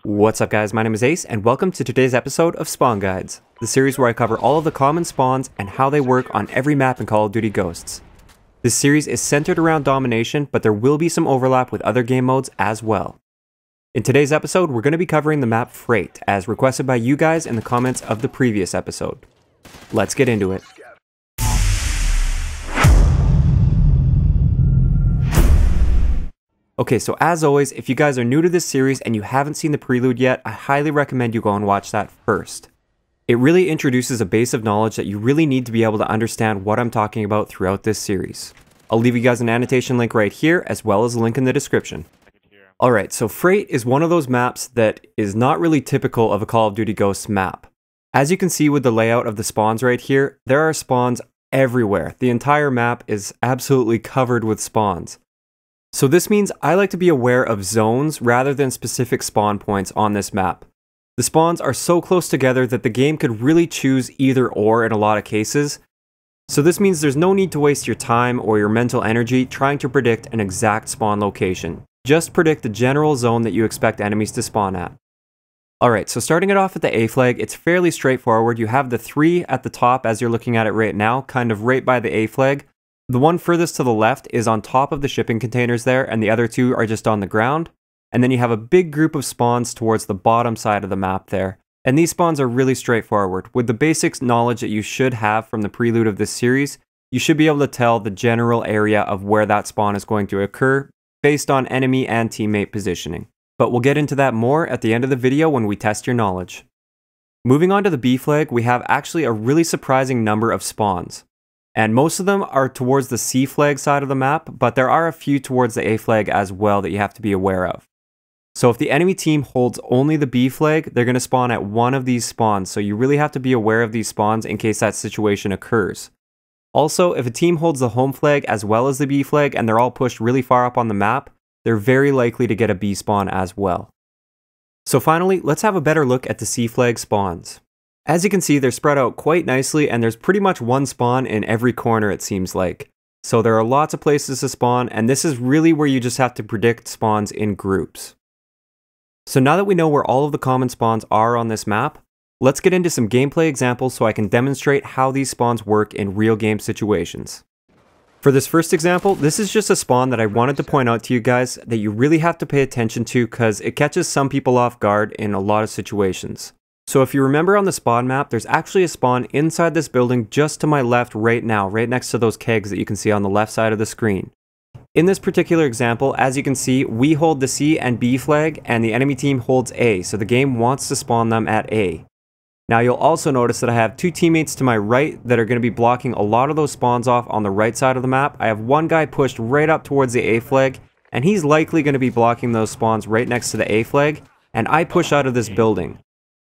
What's up guys, my name is Ace and welcome to today's episode of Spawn Guides, the series where I cover all of the common spawns and how they work on every map in Call of Duty Ghosts. This series is centered around Domination, but there will be some overlap with other game modes as well. In today's episode, we're going to be covering the map Freight, as requested by you guys in the comments of the previous episode. Let's get into it. Okay, so as always, if you guys are new to this series and you haven't seen the prelude yet, I highly recommend you go and watch that first. It really introduces a base of knowledge that you really need to be able to understand what I'm talking about throughout this series. I'll leave you guys an annotation link right here, as well as a link in the description. Alright, so Freight is one of those maps that is not really typical of a Call of Duty Ghosts map. As you can see with the layout of the spawns right here, there are spawns everywhere. The entire map is absolutely covered with spawns. So this means I like to be aware of zones rather than specific spawn points on this map. The spawns are so close together that the game could really choose either or in a lot of cases. So this means there's no need to waste your time or your mental energy trying to predict an exact spawn location. Just predict the general zone that you expect enemies to spawn at. Alright, so starting it off at the A flag, it's fairly straightforward. You have the 3 at the top as you're looking at it right now, kind of right by the A flag. The one furthest to the left is on top of the shipping containers there, and the other 2 are just on the ground. And then you have a big group of spawns towards the bottom side of the map there. And these spawns are really straightforward. With the basics knowledge that you should have from the prelude of this series, you should be able to tell the general area of where that spawn is going to occur based on enemy and teammate positioning. But we'll get into that more at the end of the video when we test your knowledge. Moving on to the B flag, we have actually a really surprising number of spawns. And most of them are towards the C flag side of the map, but there are a few towards the A flag as well that you have to be aware of. So if the enemy team holds only the B flag, they're going to spawn at one of these spawns, so you really have to be aware of these spawns in case that situation occurs. Also, if a team holds the home flag as well as the B flag and they're all pushed really far up on the map, they're very likely to get a B spawn as well. So finally, let's have a better look at the C flag spawns. As you can see, they're spread out quite nicely and there's pretty much one spawn in every corner it seems like. So there are lots of places to spawn, and this is really where you just have to predict spawns in groups. So now that we know where all of the common spawns are on this map, let's get into some gameplay examples so I can demonstrate how these spawns work in real game situations. For this first example, this is just a spawn that I wanted to point out to you guys that you really have to pay attention to because it catches some people off guard in a lot of situations. So if you remember on the spawn map, there's actually a spawn inside this building just to my left right now, right next to those kegs that you can see on the left side of the screen. In this particular example, as you can see, we hold the C and B flag and the enemy team holds A, so the game wants to spawn them at A. Now you'll also notice that I have 2 teammates to my right that are going to be blocking a lot of those spawns off on the right side of the map. I have one guy pushed right up towards the A flag, and he's likely going to be blocking those spawns right next to the A flag, and I push out of this building.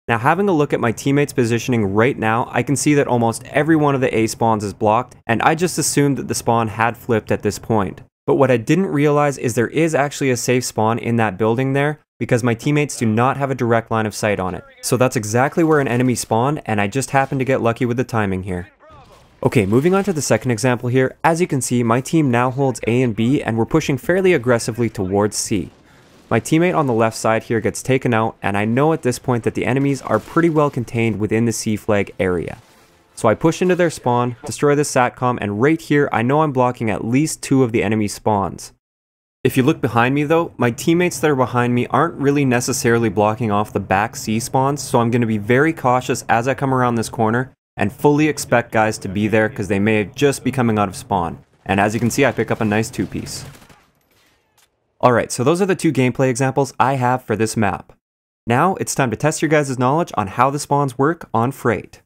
Now having a look at my teammates' positioning right now, I can see that almost every one of the A spawns is blocked, and I just assumed that the spawn had flipped at this point. But what I didn't realize is there is actually a safe spawn in that building there, because my teammates do not have a direct line of sight on it. So that's exactly where an enemy spawned, and I just happened to get lucky with the timing here. Okay, moving on to the second example here, as you can see, my team now holds A and B, and we're pushing fairly aggressively towards C. My teammate on the left side here gets taken out, and I know at this point that the enemies are pretty well contained within the C flag area. So I push into their spawn, destroy the SATCOM, and right here I know I'm blocking at least 2 of the enemy spawns. If you look behind me though, my teammates that are behind me aren't really necessarily blocking off the back C spawns, so I'm going to be very cautious as I come around this corner and fully expect guys to be there because they may just be coming out of spawn. And as you can see, I pick up a nice 2-piece. Alright, so those are the 2 gameplay examples I have for this map. Now it's time to test your guys' knowledge on how the spawns work on Freight.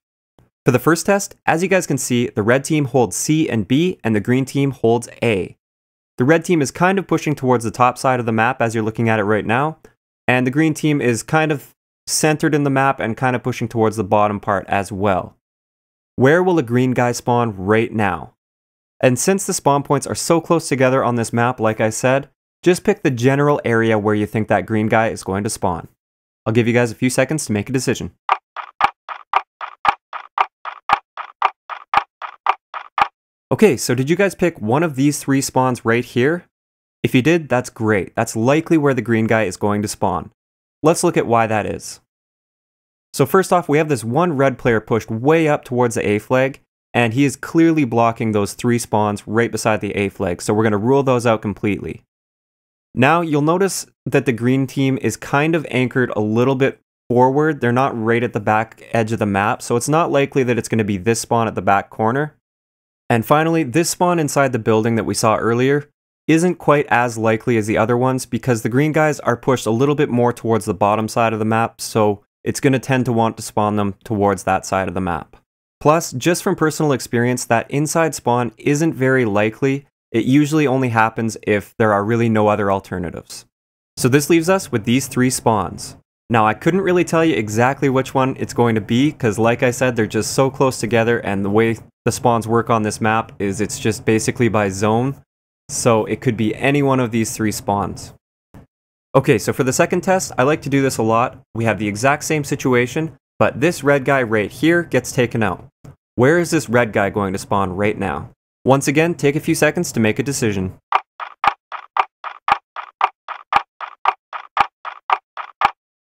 For the first test, as you guys can see, the red team holds C and B and the green team holds A. The red team is kind of pushing towards the top side of the map as you're looking at it right now, and the green team is kind of centered in the map and kind of pushing towards the bottom part as well. Where will a green guy spawn right now? And since the spawn points are so close together on this map, like I said, just pick the general area where you think that green guy is going to spawn. I'll give you guys a few seconds to make a decision. Okay, so did you guys pick one of these 3 spawns right here? If you did, that's great. That's likely where the green guy is going to spawn. Let's look at why that is. So first off, we have this one red player pushed way up towards the A flag, and he is clearly blocking those 3 spawns right beside the A flag, so we're going to rule those out completely. Now, you'll notice that the green team is kind of anchored a little bit forward. They're not right at the back edge of the map, so it's not likely that it's going to be this spawn at the back corner. And finally, this spawn inside the building that we saw earlier isn't quite as likely as the other ones because the green guys are pushed a little bit more towards the bottom side of the map, so it's going to tend to want to spawn them towards that side of the map. Plus, just from personal experience, that inside spawn isn't very likely. It usually only happens if there are really no other alternatives. So this leaves us with these 3 spawns. Now, I couldn't really tell you exactly which one it's going to be because, like I said, they're just so close together, and the way the spawns work on this map is it's just basically by zone. So it could be any one of these 3 spawns. Okay, so for the second test, I like to do this a lot. We have the exact same situation, but this red guy right here gets taken out. Where is this red guy going to spawn right now? Once again, take a few seconds to make a decision.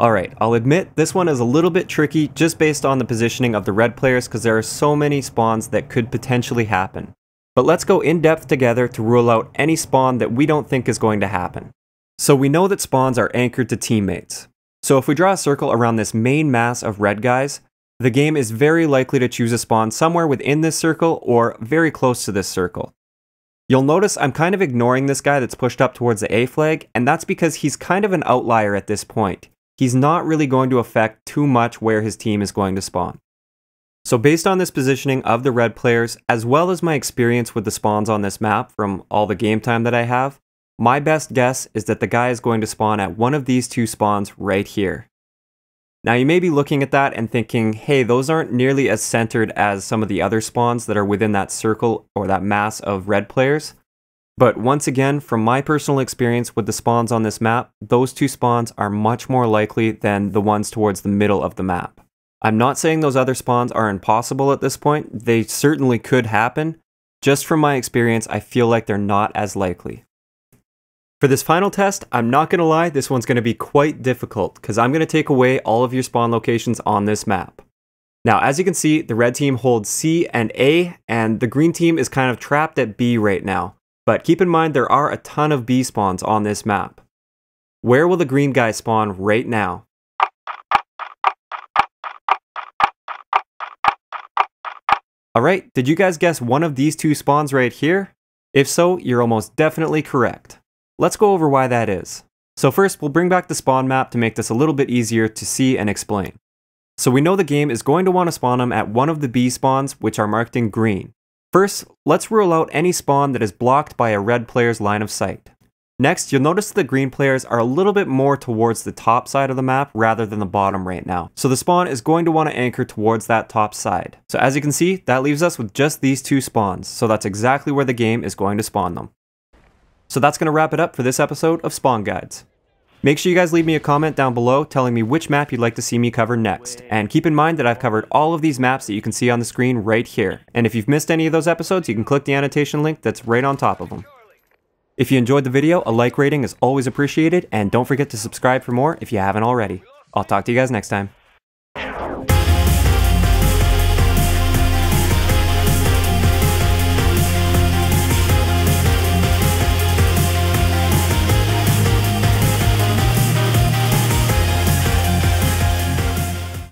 Alright, I'll admit this one is a little bit tricky just based on the positioning of the red players because there are so many spawns that could potentially happen. But let's go in depth together to rule out any spawn that we don't think is going to happen. So we know that spawns are anchored to teammates. So if we draw a circle around this main mass of red guys, the game is very likely to choose a spawn somewhere within this circle or very close to this circle. You'll notice I'm kind of ignoring this guy that's pushed up towards the A flag, and that's because he's kind of an outlier at this point. He's not really going to affect too much where his team is going to spawn. So based on this positioning of the red players, as well as my experience with the spawns on this map from all the game time that I have, my best guess is that the guy is going to spawn at one of these 2 spawns right here. Now you may be looking at that and thinking, hey, those aren't nearly as centered as some of the other spawns that are within that circle or that mass of red players. But once again, from my personal experience with the spawns on this map, those 2 spawns are much more likely than the ones towards the middle of the map. I'm not saying those other spawns are impossible at this point, they certainly could happen. Just from my experience, I feel like they're not as likely. For this final test, I'm not going to lie, this one's going to be quite difficult because I'm going to take away all of your spawn locations on this map. Now, as you can see, the red team holds C and A, and the green team is kind of trapped at B right now. But keep in mind there are a ton of B spawns on this map. Where will the green guy spawn right now? Alright, did you guys guess one of these 2 spawns right here? If so, you're almost definitely correct. Let's go over why that is. So first, we'll bring back the spawn map to make this a little bit easier to see and explain. So we know the game is going to want to spawn them at one of the B spawns, which are marked in green. First, let's rule out any spawn that is blocked by a red player's line of sight. Next, you'll notice the green players are a little bit more towards the top side of the map rather than the bottom right now. So the spawn is going to want to anchor towards that top side. So as you can see, that leaves us with just these 2 spawns. So that's exactly where the game is going to spawn them. So that's going to wrap it up for this episode of Spawn Guides. Make sure you guys leave me a comment down below telling me which map you'd like to see me cover next. And keep in mind that I've covered all of these maps that you can see on the screen right here. And if you've missed any of those episodes, you can click the annotation link that's right on top of them. If you enjoyed the video, a like rating is always appreciated, and don't forget to subscribe for more if you haven't already. I'll talk to you guys next time.